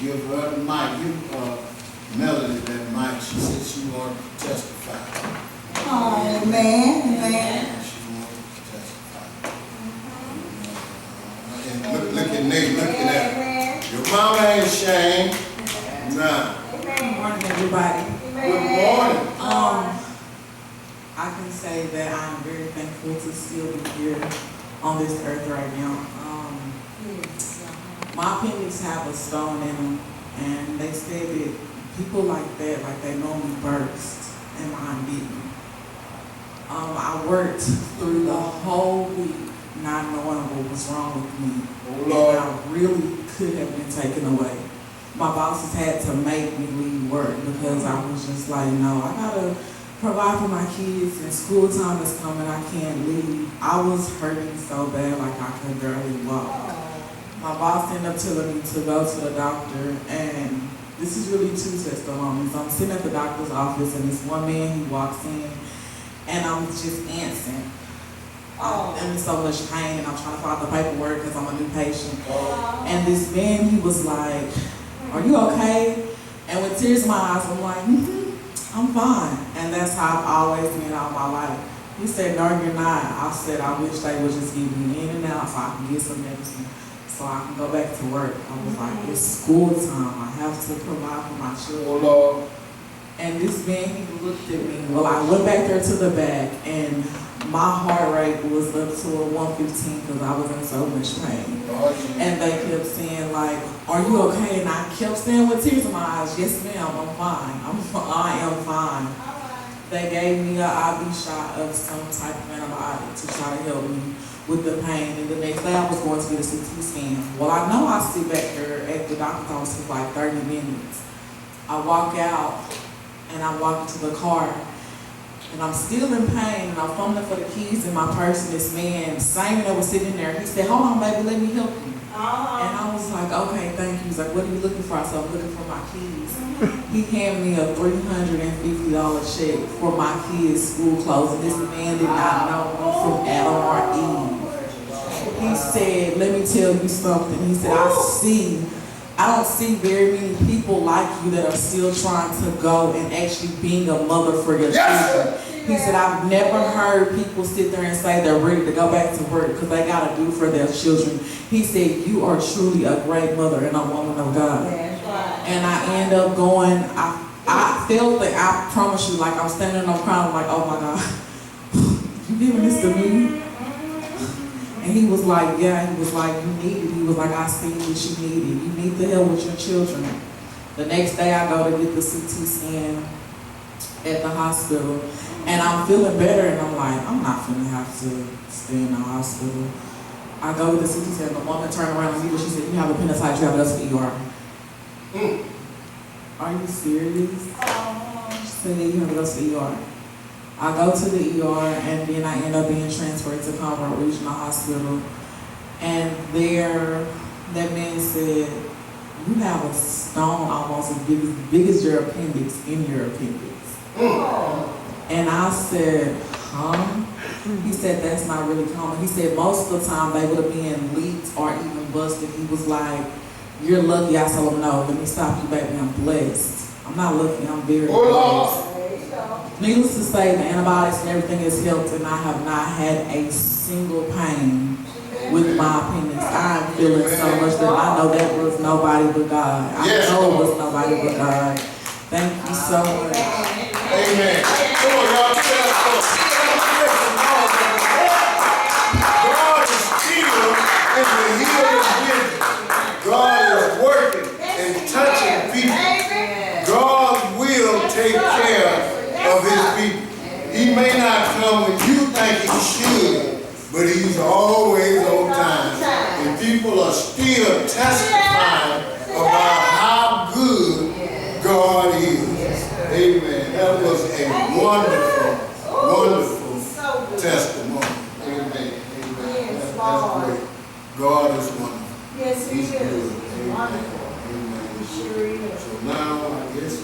give her the mic. Give Melody that mic. She said she wanted to testify. Oh, amen. She wanted to testify. And look at Nate. Look at that. Your mama ain't ashamed. Nah. Good morning, everybody. Good morning. I can say that I'm very thankful to still be here on this earth right now. My appendix have a stone in them, and they said that people like that, like they normally burst, and mine didn't. I worked through the whole week not knowing what was wrong with me, and I really could have been taken away. My bosses had to make me leave work because I was just like, no, I gotta provide for my kids, and school time is coming, I can't leave. I was hurting so bad, like I could barely walk. My boss ended up telling me to go to the doctor, and this is really two testimonies. I'm sitting at the doctor's office, and this one man, he walks in, and I'm just dancing. I'm in so much pain, and I'm trying to fill out the paperwork because I'm a new patient. And this man, he was like, "Are you okay?" And with tears in my eyes, I'm like, I'm fine. And that's how I've always been all my life. He said, "No, you're not." I said, "I wish they would just give me in and out so I can get some medicine, so I can go back to work." I was like, it's school time. I have to provide for my children. And this man, he looked at me. Well, I went back there to the back, and my heart rate was up to a 115 because I was in so much pain. And they kept saying, like, "Are you okay?" And I kept saying with tears in my eyes, "Yes, ma'am, I'm fine. I am fine." They gave me an IV shot of some type of antibiotic to try to help me with the pain. And the next day I was going to get a CT scan. Well, I know I sit back there at the doctor's office for like 30 minutes. I walk out, and I walk into the car, and I'm still in pain, and I'm fumbling for the keys in my purse, and this man, same that was sitting there, he said, "Hold on, baby, let me help you." And I was like, "Okay, thank you." He's like, "What are you looking for?" I said, "I'm looking for my keys." He handed me a $350 check for my kids' school clothes, and this man did not know me from Adam or Eve. He said, "Let me tell you something." He said, I don't see very many people like you that are still trying to go and actually being a mother for your children. He said, "I've never heard people sit there and say they're ready to go back to work because they got to do for their children." He said, "You are truly a great mother and a woman of God." And I end up going, I felt that, I promise you, like I'm standing on the ground, I'm like, "Oh my God, you giving this to me?" And he was like, "Yeah." He was like, "You need it." He was like, "I see what you needed. You need the help with your children." The next day I go to get the CT scan at the hospital, and I'm feeling better, and I'm like, I'm not gonna have to stay in the hospital. I go to the CT scan, the woman turned around and she said, "You have appendicitis, you have to go to the ER." Are you serious? She said, "You have to go to the ER." I go to the ER, and then I end up being transferred to Conroe Regional Hospital. And there, that man said, "You have a stone almost as big as your appendix in your appendix." And I said, "Huh?" He said, "That's not really common." He said, "Most of the time they would have been leaked or even busted." He was like, "You're lucky." I told him, "No, let me stop you, baby. I'm blessed. I'm not lucky, I'm very blessed." Needless to say, the antibiotics and everything has helped, and I have not had a single pain with my appendix. I'm feeling so much that I know that was nobody but God. I know it was nobody but God. Thank you so much. Amen. Come on, y'all. God is still in the healing business. God is working and touching people. God will take care of his people. He may not come when you think he should, but he's always on time. And people are still testifying about how good God is. Amen. That was a wonderful, wonderful testimony. Amen. Amen. That's great. God is wonderful. Yes, he He's is. good. Amen. Wonderful. Amen. He sure is. So now, I guess